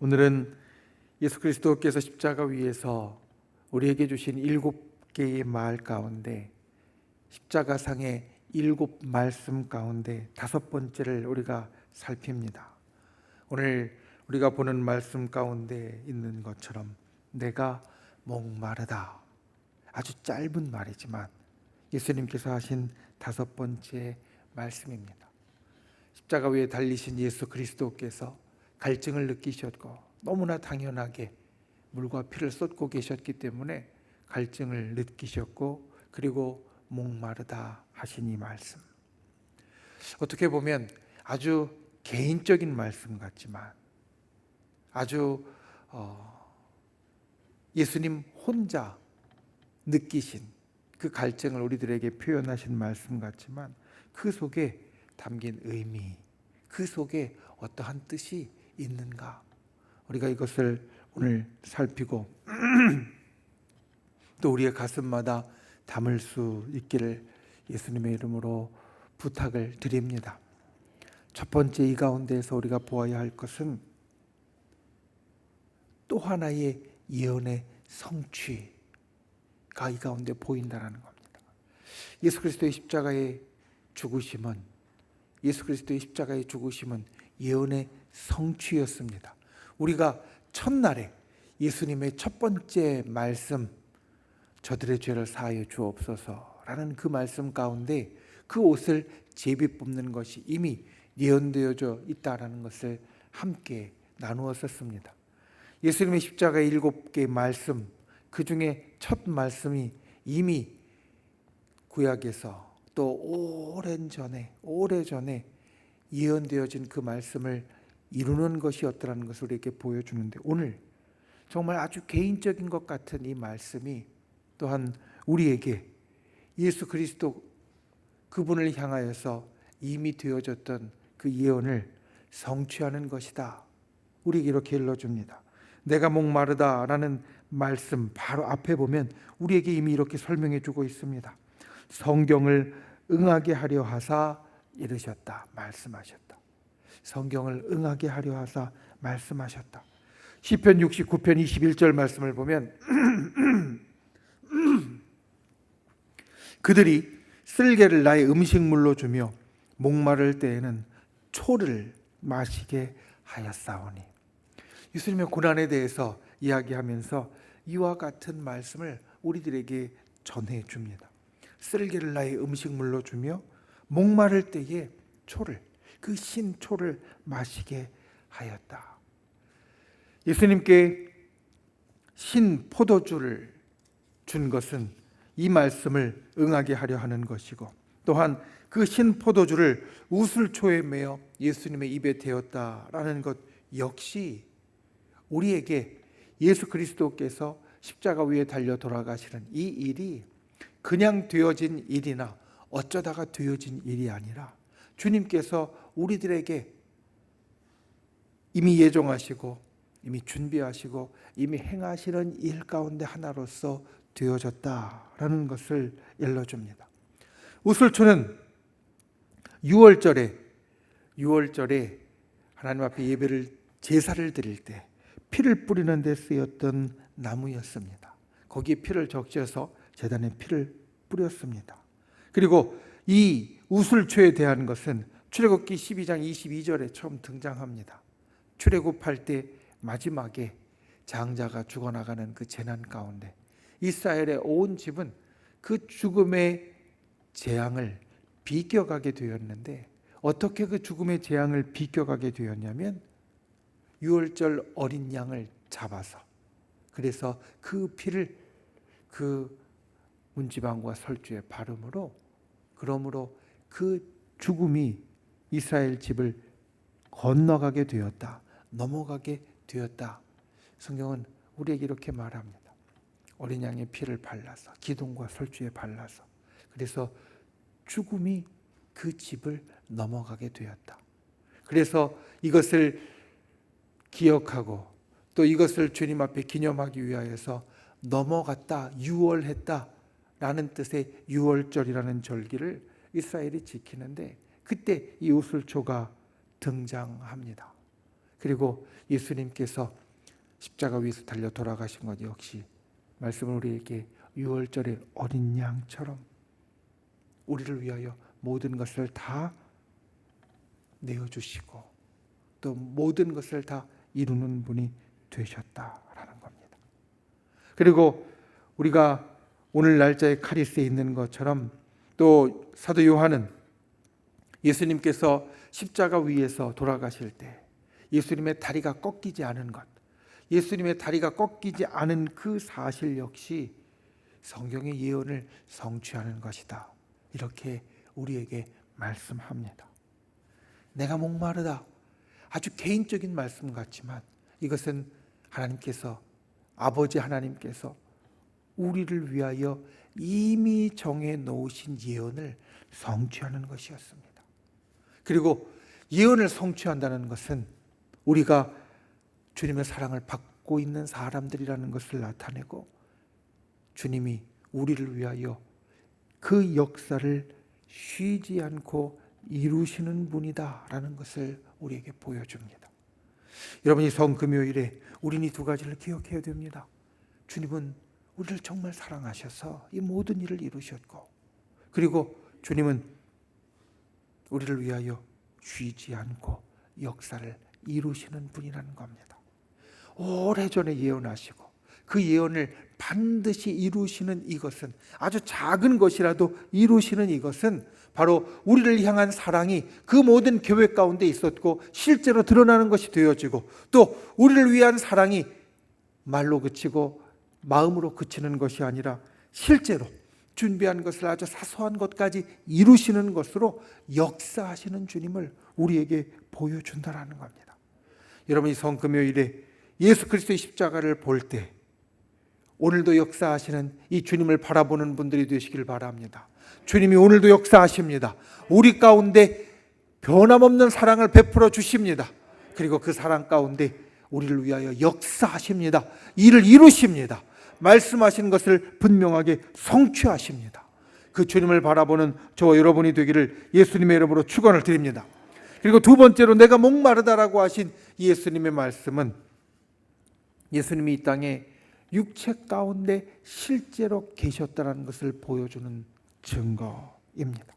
오늘은 예수 그리스도께서 십자가 위에서 우리에게 주신 7개의 말 가운데 십자가상의 7말씀 가운데 5번째를 우리가 살핍니다. 오늘 우리가 보는 말씀 가운데 있는 것처럼 내가 목마르다, 아주 짧은 말이지만 예수님께서 하신 5번째 말씀입니다. 십자가 위에 달리신 예수 그리스도께서 갈증을 느끼셨고 너무나 당연하게 물과 피를 쏟고 계셨기 때문에 갈증을 느끼셨고 그리고 목마르다 하신 이 말씀, 어떻게 보면 아주 개인적인 말씀 같지만 아주 예수님 혼자 느끼신 그 갈증을 우리들에게 표현하신 말씀 같지만 그 속에 담긴 의미, 그 속에 어떠한 뜻이 있는가, 우리가 이것을 오늘 살피고 또 우리의 가슴마다 담을 수 있기를 예수님의 이름으로 부탁을 드립니다. 첫 번째, 이 가운데에서 우리가 보아야 할 것은 또 하나의 예언의 성취가 이 가운데 보인다는 겁니다. 예수 그리스도의 십자가의 죽으심은 예언의 성취였습니다. 우리가 첫날에 예수님의 첫 번째 말씀, 저들의 죄를 사하여 주옵소서라는 그 말씀 가운데 그 옷을 제비 뽑는 것이 이미 예언되어져 있다라는 것을 함께 나누었었습니다. 예수님의 십자가의 7개의 말씀, 그 중에 첫 말씀이 이미 구약에서 또 오래전에 예언되어진 그 말씀을 이루는 것이었다는 것을 우리에게 보여주는데, 오늘 정말 아주 개인적인 것 같은 이 말씀이 또한 우리에게 예수 그리스도 그분을 향하여서 이미 되어졌던 그 예언을 성취하는 것이다, 우리에게 이렇게 일러줍니다. 내가 목마르다 라는 말씀 바로 앞에 보면 우리에게 이미 이렇게 설명해 주고 있습니다. 성경을 응하게 하려 하사 이르셨다, 말씀하셨다. 성경을 응하게 하려 하사 말씀하셨다. 시편 69편 21절 말씀을 보면 그들이 쓸개를 나의 음식물로 주며 목마를 때에는 초를 마시게 하였사오니. 예수님의 고난에 대해서 이야기하면서 이와 같은 말씀을 우리들에게 전해줍니다. 쓸개를 나의 음식물로 주며 목마를 때에 초를, 그 신초를 마시게 하였다. 예수님께 신 포도주를 준 것은 이 말씀을 응하게 하려 하는 것이고, 또한 그 신 포도주를 우슬초에 매어 예수님의 입에 대었다라는 것 역시 우리에게 예수 그리스도께서 십자가 위에 달려 돌아가시는 이 일이 그냥 되어진 일이나 어쩌다가 되어진 일이 아니라 주님께서 우리들에게 이미 예정하시고 이미 준비하시고 이미 행하시는 일 가운데 하나로서 되어졌다라는 것을 일러줍니다. 우슬초는 6월절에 하나님 앞에 예배를, 제사를 드릴 때 피를 뿌리는 데 쓰였던 나무였습니다. 거기에 피를 적셔서 제단에 피를 뿌렸습니다. 그리고 이 우슬초에 대한 것은 출애굽기 12장 22절에 처음 등장합니다. 출애굽할 때 마지막에 장자가 죽어나가는 그 재난 가운데 이스라엘의 온 집은 그 죽음의 재앙을 비껴가게 되었는데, 어떻게 그 죽음의 재앙을 비껴가게 되었냐면 6월절 어린 양을 잡아서, 그래서 그 피를 그 문지방과 설주에 바름으로, 그러므로 그 죽음이 이스라엘 집을 건너가게 되었다, 넘어가게 되었다. 성경은 우리에게 이렇게 말합니다. 어린 양의 피를 발라서, 기둥과 설주에 발라서, 그래서 죽음이 그 집을 넘어가게 되었다. 그래서 이것을 기억하고 또 이것을 주님 앞에 기념하기 위하여서 넘어갔다, 유월했다 라는 뜻의 유월절이라는 절기를 이스라엘이 지키는데, 그때 이 우슬초가 등장합니다. 그리고 예수님께서 십자가 위에서 달려 돌아가신 것 역시 말씀은 우리에게 유월절의 어린 양처럼 우리를 위하여 모든 것을 다 내어주시고 또 모든 것을 다 이루는 분이 되셨다라는 겁니다. 그리고 우리가 오늘 날짜의 카리스에 있는 것처럼 또 사도 요한은 예수님께서 십자가 위에서 돌아가실 때 예수님의 다리가 꺾이지 않은 것, 예수님의 다리가 꺾이지 않은 그 사실 역시 성경의 예언을 성취하는 것이다. 이렇게 우리에게 말씀합니다. 내가 목마르다. 아주 개인적인 말씀 같지만 이것은 하나님께서, 아버지 하나님께서 우리를 위하여 이미 정해 놓으신 예언을 성취하는 것이었습니다. 그리고 예언을 성취한다는 것은 우리가 주님의 사랑을 받고 있는 사람들이라는 것을 나타내고 주님이 우리를 위하여 그 역사를 쉬지 않고 이루시는 분이다라는 것을 우리에게 보여줍니다. 여러분, 이 성금요일에 우리는 이 두 가지를 기억해야 됩니다. 주님은 우리를 정말 사랑하셔서 이 모든 일을 이루셨고, 그리고 주님은 우리를 위하여 쉬지 않고 역사를 이루시는 분이라는 겁니다. 오래전에 예언하시고 그 예언을 반드시 이루시는 이것은, 아주 작은 것이라도 이루시는 이것은 바로 우리를 향한 사랑이 그 모든 계획 가운데 있었고 실제로 드러나는 것이 되어지고, 또 우리를 위한 사랑이 말로 그치고 마음으로 그치는 것이 아니라 실제로 준비한 것을 아주 사소한 것까지 이루시는 것으로 역사하시는 주님을 우리에게 보여준다는 겁니다. 여러분, 이 성금요일에 예수 그리스도의 십자가를 볼 때 오늘도 역사하시는 이 주님을 바라보는 분들이 되시길 바랍니다. 주님이 오늘도 역사하십니다. 우리 가운데 변함없는 사랑을 베풀어 주십니다. 그리고 그 사랑 가운데 우리를 위하여 역사하십니다. 일을 이루십니다. 말씀하신 것을 분명하게 성취하십니다. 그 주님을 바라보는 저와 여러분이 되기를 예수님의 이름으로 축원을 드립니다. 그리고 두 번째로 내가 목마르다라고 하신 예수님의 말씀은 예수님이 이 땅에 육체 가운데 실제로 계셨다는 것을 보여주는 증거입니다.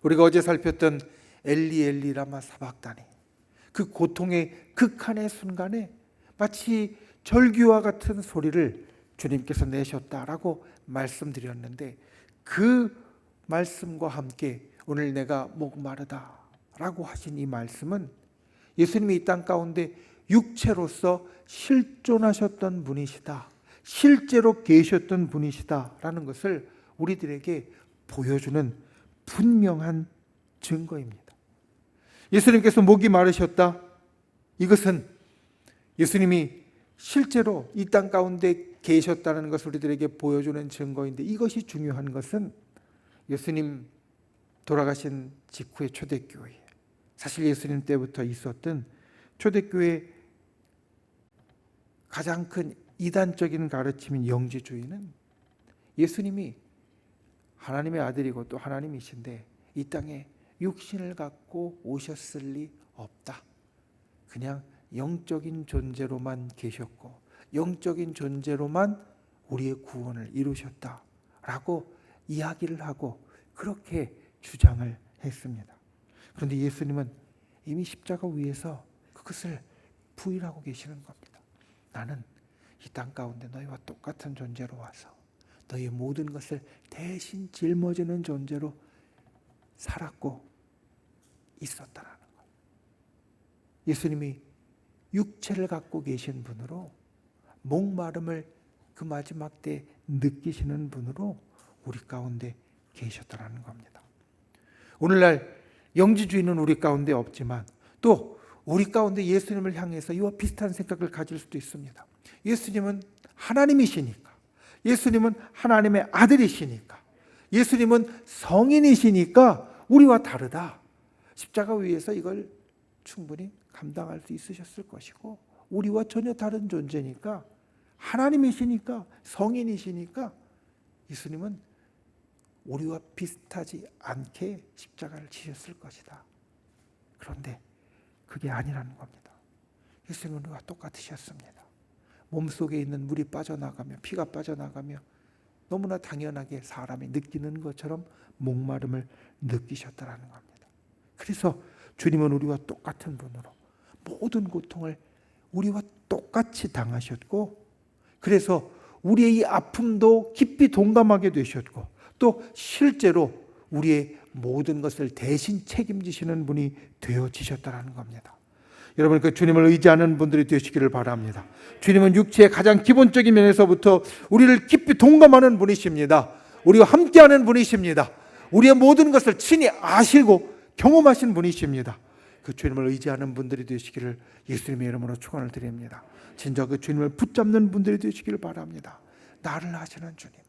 우리가 어제 살폈던 엘리 엘리 라마 사박다니, 그 고통의 극한의 순간에 마치 절규와 같은 소리를 주님께서 내셨다라고 말씀드렸는데, 그 말씀과 함께 오늘 내가 목마르다라고 하신 이 말씀은 예수님이 이 땅 가운데 육체로서 실존하셨던 분이시다, 실제로 계셨던 분이시다라는 것을 우리들에게 보여주는 분명한 증거입니다. 예수님께서 목이 마르셨다, 이것은 예수님이 실제로 이 땅 가운데 계셨다는 것을 우리들에게 보여주는 증거인데, 이것이 중요한 것은 예수님 돌아가신 직후의 초대교회, 사실 예수님 때부터 있었던 초대교회 가장 큰 이단적인 가르침인 영지주의는 예수님이 하나님의 아들이고 또 하나님이신데 이 땅에 육신을 갖고 오셨을 리 없다, 그냥 영적인 존재로만 계셨고 영적인 존재로만 우리의 구원을 이루셨다라고 이야기를 하고 그렇게 주장을 했습니다. 그런데 예수님은 이미 십자가 위에서 그것을 부인하고 계시는 겁니다. 나는 이 땅 가운데 너희와 똑같은 존재로 와서 너희의 모든 것을 대신 짊어지는 존재로 살았고 있었다라는 것. 예수님이 육체를 갖고 계신 분으로, 목마름을 그 마지막 때 느끼시는 분으로 우리 가운데 계셨다라는 겁니다. 오늘날 영지주의는 우리 가운데 없지만 또 우리 가운데 예수님을 향해서 이와 비슷한 생각을 가질 수도 있습니다. 예수님은 하나님이시니까, 예수님은 하나님의 아들이시니까, 예수님은 성인이시니까 우리와 다르다, 십자가 위에서 이걸 충분히 감당할 수 있으셨을 것이고 우리와 전혀 다른 존재니까, 하나님이시니까, 성인이시니까 예수님은 우리와 비슷하지 않게 십자가를 지셨을 것이다. 그런데 그게 아니라는 겁니다. 예수님은 우리와 똑같으셨습니다. 몸속에 있는 물이 빠져나가며 피가 빠져나가며 너무나 당연하게 사람이 느끼는 것처럼 목마름을 느끼셨다라는 겁니다. 그래서 주님은 우리와 똑같은 분으로 모든 고통을 우리와 똑같이 당하셨고, 그래서 우리의 이 아픔도 깊이 동감하게 되셨고, 또 실제로 우리의 모든 것을 대신 책임지시는 분이 되어지셨다는 겁니다. 여러분, 그 주님을 의지하는 분들이 되시기를 바랍니다. 주님은 육체의 가장 기본적인 면에서부터 우리를 깊이 동감하는 분이십니다. 우리와 함께하는 분이십니다. 우리의 모든 것을 친히 아시고 경험하신 분이십니다. 그 주님을 의지하는 분들이 되시기를 예수님의 이름으로 축원을 드립니다. 진짜 그 주님을 붙잡는 분들이 되시기를 바랍니다. 나를 아시는 주님,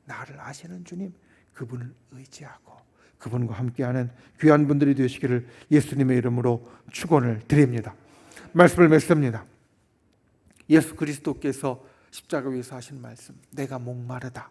나를 아시는 주님, 그분을 의지하고 그분과 함께하는 귀한 분들이 되시기를 예수님의 이름으로 축원을 드립니다. 말씀을 맺습니다. 예수 그리스도께서 십자가 위에서 하신 말씀, 내가 목마르다.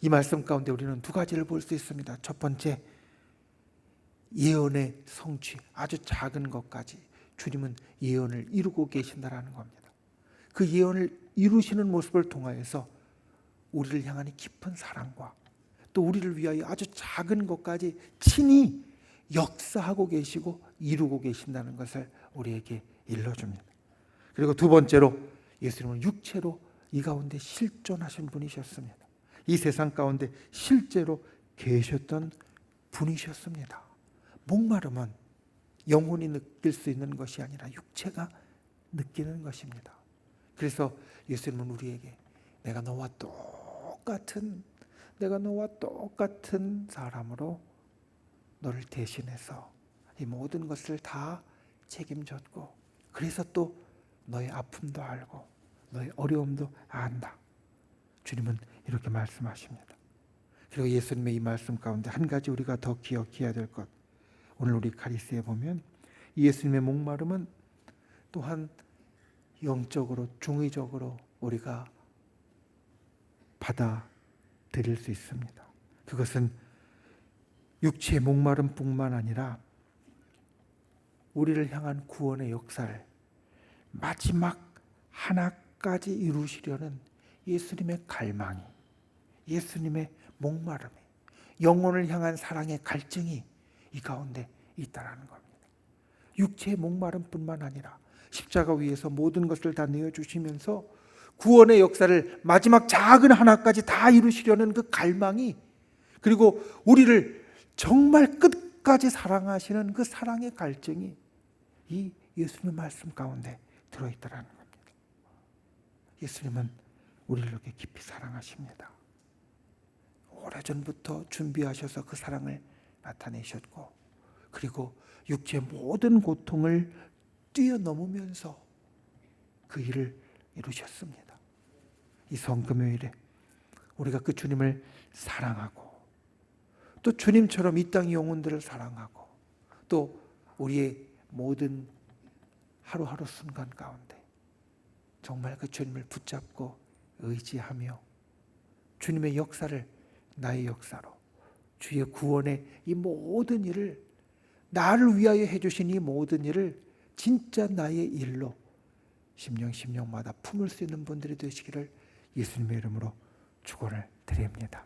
이 말씀 가운데 우리는 두 가지를 볼 수 있습니다. 첫 번째, 예언의 성취, 아주 작은 것까지 주님은 예언을 이루고 계신다라는 겁니다. 그 예언을 이루시는 모습을 통하여서 우리를 향한 깊은 사랑과 또 우리를 위하여 아주 작은 것까지 친히 역사하고 계시고 이루고 계신다는 것을 우리에게 일러줍니다. 그리고 두 번째로, 예수님은 육체로 이 가운데 실존하신 분이셨습니다. 이 세상 가운데 실제로 계셨던 분이셨습니다. 목마름은 영혼이 느낄 수 있는 것이 아니라 육체가 느끼는 것입니다. 그래서 예수님은 우리에게 내가 너와 똑같은 사람으로 너를 대신해서 이 모든 것을 다 책임졌고, 그래서 또 너의 아픔도 알고 너의 어려움도 안다. 주님은 이렇게 말씀하십니다. 그리고 예수님의 이 말씀 가운데 한 가지 우리가 더 기억해야 될 것, 오늘 우리 카리스에 보면 예수님의 목마름은 또한 영적으로 중의적으로 우리가 받아들일 수 있습니다. 그것은 육체의 목마름뿐만 아니라 우리를 향한 구원의 역사를 마지막 하나까지 이루시려는 예수님의 갈망이, 예수님의 목마름이, 영혼을 향한 사랑의 갈증이 이 가운데 있다라는 겁니다. 육체의 목마름뿐만 아니라 십자가 위에서 모든 것을 다 내어주시면서 구원의 역사를 마지막 작은 하나까지 다 이루시려는 그 갈망이, 그리고 우리를 정말 끝까지 사랑하시는 그 사랑의 갈증이 이 예수님 말씀 가운데 들어있다라는 겁니다. 예수님은 우리를 이렇게 깊이 사랑하십니다. 오래전부터 준비하셔서 그 사랑을 나타내셨고, 그리고 육체의 모든 고통을 뛰어넘으면서 그 일을 이루셨습니다. 이 성금요일에 우리가 그 주님을 사랑하고, 또 주님처럼 이 땅의 영혼들을 사랑하고, 또 우리의 모든 하루하루 순간 가운데 정말 그 주님을 붙잡고 의지하며 주님의 역사를 나의 역사로, 주의 구원의 이 모든 일을, 나를 위하여 해주신 이 모든 일을 진짜 나의 일로 심령마다 품을 수 있는 분들이 되시기를 예수님의 이름으로 축원을 드립니다.